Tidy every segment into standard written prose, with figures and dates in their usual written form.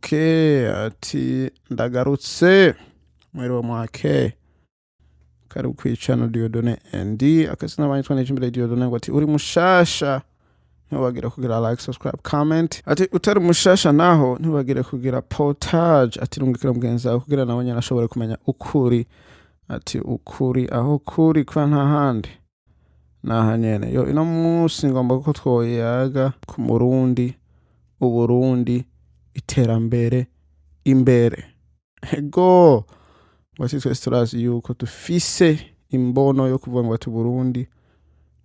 Okay, ati ndagarutse mwiriwe mwake karibu kw'icano Dieudonné ND akazina abanyitwa n'ijimbere Dieudonné ngo ati uri mushasha ntiwagire kugira like subscribe comment ati utari mushasha naho ntiwagire kugira portage ati rungikira mugenzi wawe kugira nawe nyene ashobore kumenya ukuri ati ukuri aho kuri kwa nta handi naha nyene yo ino musi ngomba ko twoyaga ku Murundi Uburundi iterambere imbere ego basi twese turazi yuko dufise imbono yo kuvuga ngo ati Burundi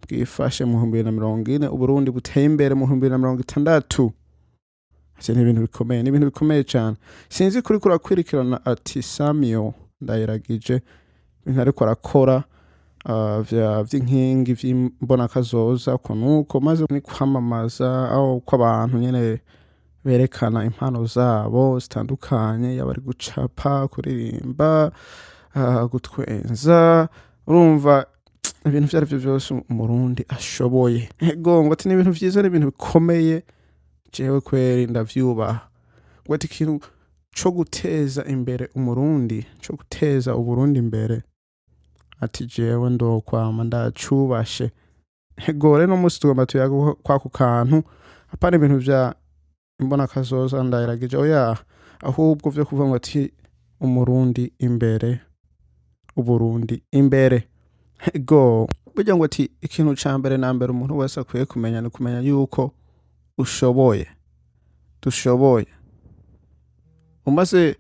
bwifashe mu 2040 Uburundi buteye imbere mu 2060 ati ni ibintu bikomeye cyane sinzi kuri kurakwirikirana ati Samio ndayiragije ibintu ariko arakora vy'inkingi vy'imbona kazoza ko nuko maze ni kwamamaza aho kw'abantu nyene berekana impano zabo zitandukanye yabari gucapa kuririmba gutwenza urumva ibintu vyari byo byose umurundi ashoboye ego ngo ati ni ibintu vyiza n'ibintu bikomeye jewe kweri ndavyubaha ngo ati ikintu co guteza imbere umurundi co guteza uburundi imbere ati jewe ndokwama ndacubashe ego rero musi tugomba tuyaga kwako kantu apana ibintu vya imbona kazoza ndayiragije oya ahubwo vyo kuvuga ngo ati umurundi imbere Uburundi imbere ego burya ngo ati ikintu ca mbere na mbere umuntu wese akwiye kumenya ni kumenya yuko dushoboye umaze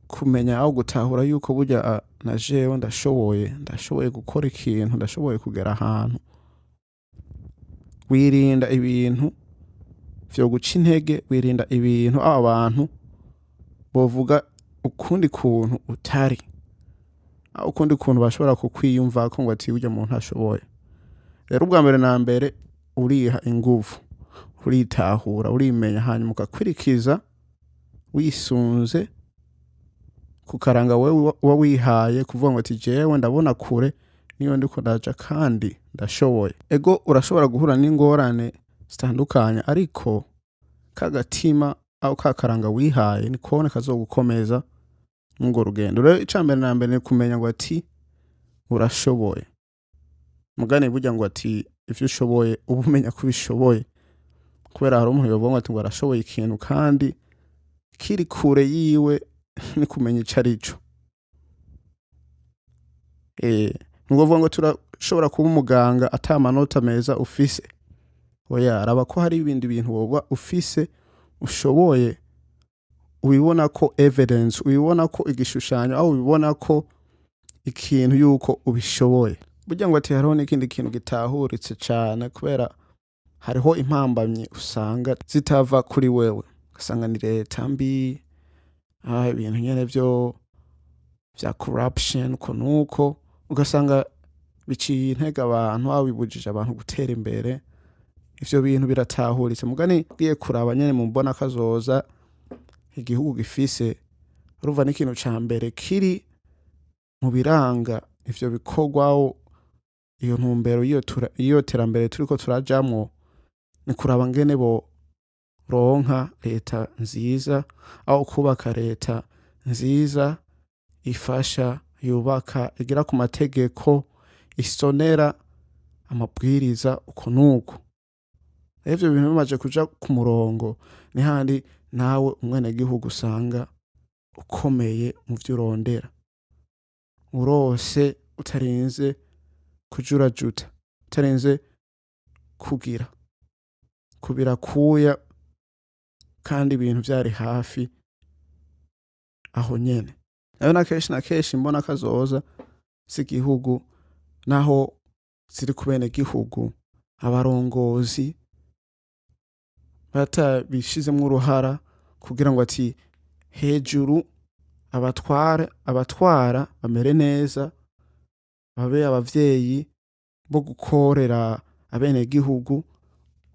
kumenya aho gutahura yuko burya na jewe ndashoboye gukora ikintu ndashoboye kugera ahantu wirinda ibintu vyo guca intege wirinda ibintu abantu bovuga ukundi kuntu utari ukundi kuntu bashobora kukwiyumva ko ngo ati burya muntu ashoboye rero ubwa mbere na mbere uriha ingufu uritahura urimenya hanyuma ukakwirikiza wisunze kukaranga wewe wihaye kuvuga ngo ati jewe ndabona kure niyo ndiko ndaja kandi ndashoboye ego urashobora guhura n'ingorane zitandukanye ariko kagatima aho kakaranga wihaye ni kone kazogukomeza ngo rugendo rero icambere na mbere ni kumenya ngo ati urashoboye mugane burya ngo ati ivyo ushoboye ubumenya kubishoboye kubera hari umuntu yovuga ngo ati ngo arashoboye ikintu kandi kiri kure yiwe ni kumenya icarico ngovuga ngo turashobora kuba umuganga ata manota meza ufise oya araba ko hari ibindi bintu woba ufise ushoboye ubibona ko evidence ubibona ko igishushanyo aho ubibona ko ikintu yuko ubishoboye burya ngo ati hariho n'ikindi kintu gitahuritse cyane kubera hariho impambamye usanga zitava kuri wewe ugasanga ni leta mbi ibintu nyene vyo vya corruption ko nuko ugasanga biciye intege abantu aho bibujije abantu gutera imbere ivyo bintu biratahuritse mugani giye kuraba nyene mu mbona kazoza igihugu gifise urumva n'ikintu ca mbere kiri mu biranga ivyo bikorwaho iyo ntumbero iyo terambere turiko turajamwo ni kuraba ngene bo ronka leta nziza aho kubaka leta nziza ifasha yubaka igira ku mategeko isonera amabwiriza uko nuko ivyo bintu bimaze kuja ku murongo ni handi nawe umwene gihugu usanga ukomeye mu vyo urondera urose utarinze kujurajuta utarinze kubira kuya kandi ibintu vyari hafi aho nyene nayo na keshi mbona kazoza z'igihugu naho ziri kubene gihugu abarongozi batabishizemwo uruhara kugira ngo ati hejuru abatwara bamere neza babe abavyeyi bo gukorera abene gihugu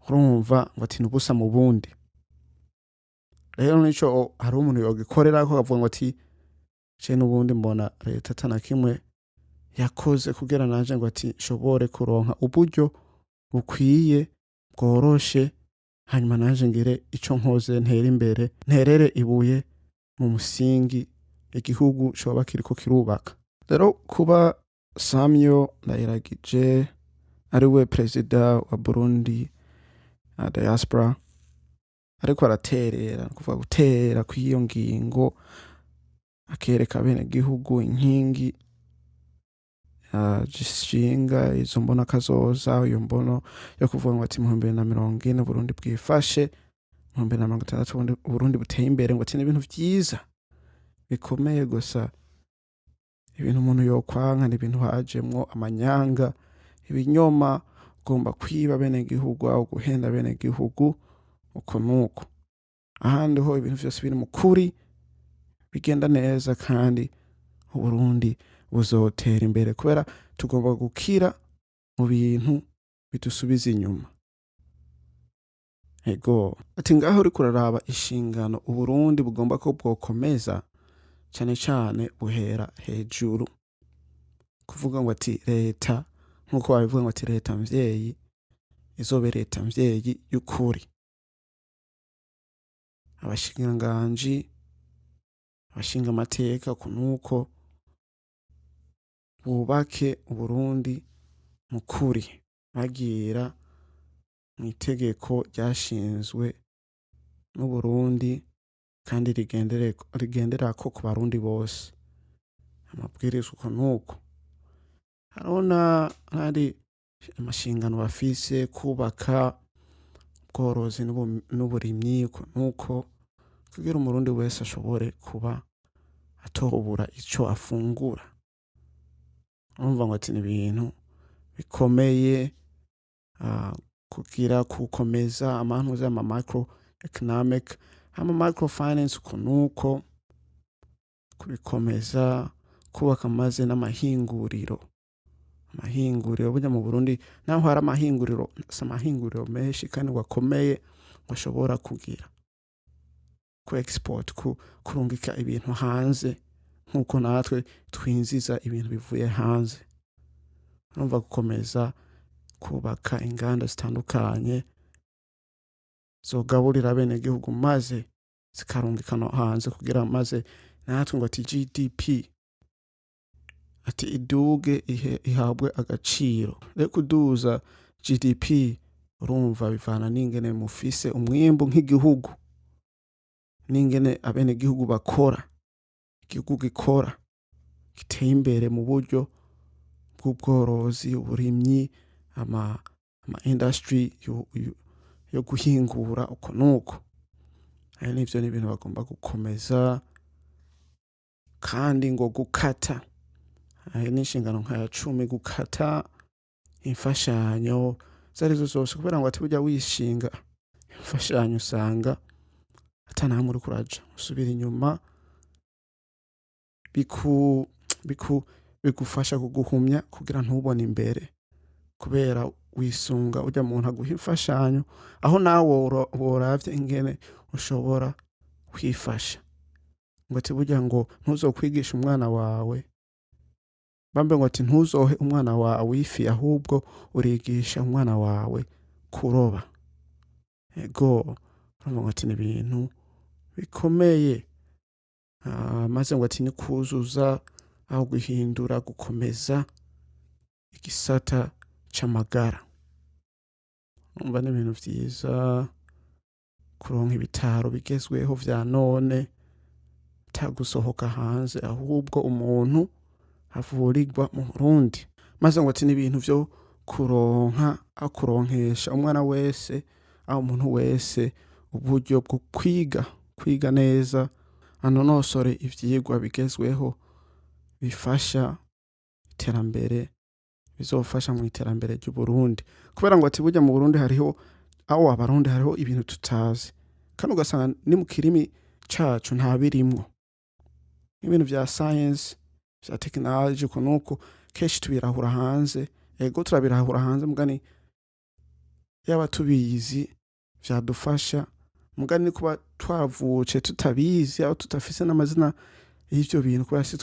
urumva ngo ati nubusa mu bundi rero nico hari umuntu yogikorera ko avuga ngo ati je n'ubundi mbona leta atana kimwe yakoze kugira nanje ngo ati shobore kuronka uburyo bukwiye bworoshe hanyuma naje ngire ico nkoze ntere imbere, nterere ibuye mu musingi igihugu coba kiriko kirubaka. Rero kuba Samuel Ndayiragije ari we perezida wa Burundi diaspora ariko araterera, kuvuga gutera kw'iyo ngingo akereka bene gihugu inkingi zishinga izo mbona kazoza, iyo mbono yo kuvuga ngo ati mu 2040 Burundi bwifashe, mu 2060 Burundi buteye imbere, ngo ati n'ibintu vyiza bikomeye gusa ibintu umuntu yokwanka n'ibintu hajemwo amanyanga, ibinyoma, ugomba kwiba bene gihugu aho guhenda bene gihugu uko nuko. Ahandi ho ibintu vyose biri mu kuri bigenda neza kandi Uburundi buzotera imbere kubera tugomba gukira mu bintu bidusubiza inyuma. Ego ati ngaho uriko uraraba inshingano Uburundi bugomba ko bwokomeza cane cane buhera hejuru, kuvuga ngo ati leta nkuko babivuga ngo ati leta mvyeyi izobe leta mvyeyi y'ukuri. Abashinganji, abashinga amateka kunuko bubake Uburundi mu kuri, bagira mu itegeko ryashinzwe n'Uburundi kandi rigenderako ku barundi bose, amabwirizwa uko nuko. Harona hari amashingano bafise kubaka ubworozi n'uburimyi uko nuko kugira umurundi wese ashobore kuba atobura ico afungura. Urumva ngo ati n'ibintu bikomeye kugira kukomeza amantuza ama micro economic ama microfinance uko nuko kubikomeza, kubaka maze n'amahinguriro burya mu Burundi naho hari amahinguriro menshi kandi wakomeye bashobora kugira ku export kurungika ibintu hanze nkuko natwe twinziza ibintu bivuye hanze. Urumva gukomeza kubaka inganda zitandukanye zogaburira bene gihugu maze zikarungikana hanze kugira maze natwe ngo ati GDP ati iduge ihabwe agaciro. Rero kuduza GDP urumva bivana n'ingene mufise umwimbu nk'igihugu, n'ingene abene gihugu bakora, igihugu gikora giteye imbere mu buryo bw'ubworozi, uburimyi, ama industry yo guhingura uko nuko. Ayo nivyo n'ibintu bagomba gukomeza kandi ngo gukata, ayo n'inshingano nka 10 gukata imfashanyo zarizo zose kubera ngo ati burya wishinga imfashanyo usanga atanamwe uri kuraja usubira inyuma, bigufasha kuguhumya kugira ntubone imbere kubera wisunga urya muntu aguha imfashanyo aho nawe woravye ingene ushobora kwifasha. Ngo ati burya ngo ntuzokwigisha umwana wawe, bambe ngo ati ntuzohe umwana wawe ifi ahubwo urigisha umwana wawe kuroba. Ego urumva ngo ati n'ibintu bikomeye, maze ngo ati ni kuzuza aho guhindura gukomeza igisata c'amagara. Urumva n'ibintu vyiza kuronka ibitaro bigezweho vya none tagusohoka hanze ahubwo umuntu avurirwa mu Burundi. Maze ngo ati n'ibintu vyo kuronkesha umwana wese aho umuntu wese uburyo bwo kwiga neza anonosore ivyigwa bigezweho bifasha iterambere, bizofasha mu iterambere ry'u Burundi. Kubera ngo ati burya mu Burundi hariho abarundi hariho ibintu tutazi kandi ugasanga ni mu kirimi cacu nta birimwo, ibintu vya science vya technology uko nuko kenshi tubirahura hanze. Ego turabirahura hanze mugani yaba tubizi vyadufasha, mugani kuba twavuce tutabizi aho tutafise n'amazina y'ivyo bintu kubera si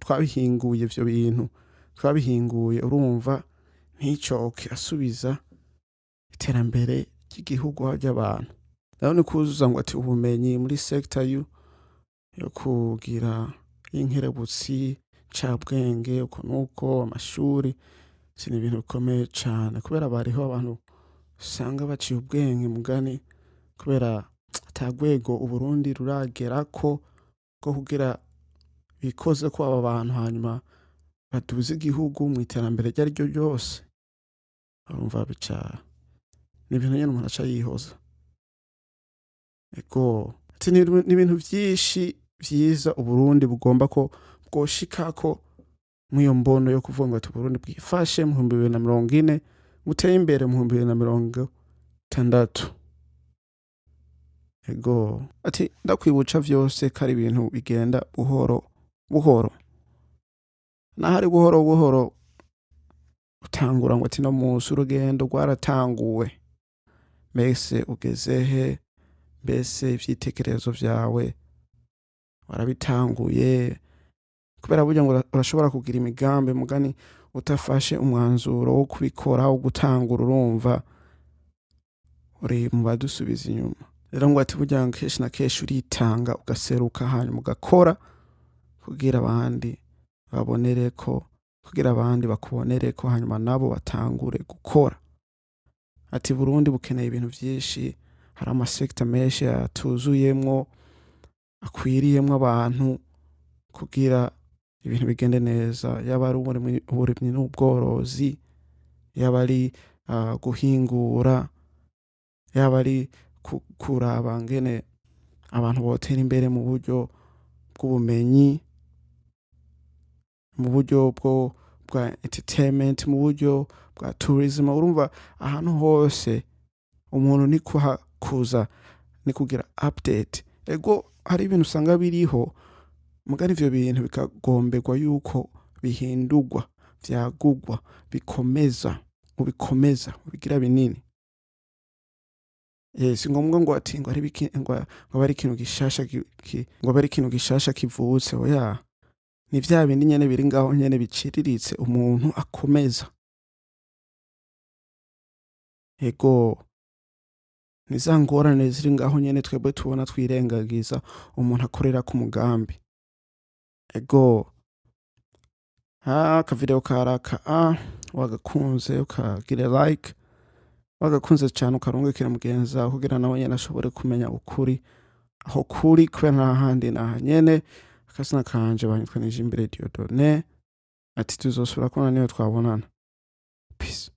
twabihinguye ivyo bintu twabihinguye, urumva ntico kirasubiza iterambere ry'igihugu ry'abantu. Rero ni kuzuza ngo ati ubumenyi muri sector yo kugira y'inkerebutsi, ncabwenge, uko nuko amashuri ni ibintu bikomeye cane kubera bariho abantu usanga baciye ubwenge mugani kubera ata rwego Uburundi ruragerako rwo kugira bikoze ko aba bantu hanyuma baduze igihugu mw'iterambere ryariryo ryose. Urumva bica ni ibintu nyene umuntu aca yihoza. Ego ati ni ibintu vyinshi vyiza Uburundi bugomba ko bwoshikako mw'iyo mbono yo kuvuga ngo ati Uburundi bwifashe mu 2040 buteye imbere mu 2060. Ego ati ndakwibuca vyose ko ari ibintu bigenda buhoro buhoro. Nahari buhoro buhoro utangura ngo ati no musi urugendo rwaratanguwe. Mbese ugezehe? Mbese ivyitekerezo vyawe warabitanguye? Kubera burya ngo urashobora kugira imigambi mugani utafashe umwanzuro wo kubikora wo gutangura urumva uri mu badusubiza inyuma. Rero ngo ati burya kenshi na kenshi uritanga ugaseruka hanyuma ugakora kugira abandi babonereko, kugira abandi bakubonereko hanyuma nabo batangure gukora. Ati Burundi bukeneye ibintu vyinshi, hari amasekta menshi atuzuyemwo akwiriyemwo abantu kugira ibintu bigende neza, yaba ari uburimyi n'ubworozi, yaba ari guhingura, yaba ari kuraba ngene abantu botera imbere mu buryo bw'ubumenyi, mu buryo bwa entertainment, mu buryo bwa tourism. Urumva ahantu hose umuntu ni kuza ni kugira update. Ego hari ibintu usanga biriho mugari ivyo bintu bikagomberwa yuko bihindurwa, vyagurwa, ubikomeza ubigira binini. Si ngombwa ngo ati ngo ari ikintu gishasha ngo bari ikintu gishasha kivutse. Oya, ni vya bindi nyene biri ngaho nyene biciriritse umuntu akomeza. Ego ni za ngorane ziri ngaho nyene twebwe tubona twirengagiza umuntu akorera ku mugambi. Ego akavideo karaka wagakunze ukagira like, wagakunze cane ukarungikira mugenzi wawe kugira nawe nyene ashobore kumenya ukuri aho kuri kubera nta handi naha nyene. Akazina kanje banyitwa Nijimbere Dieudonné. Ati tuzosubira kubona niyo twabonana. Peace.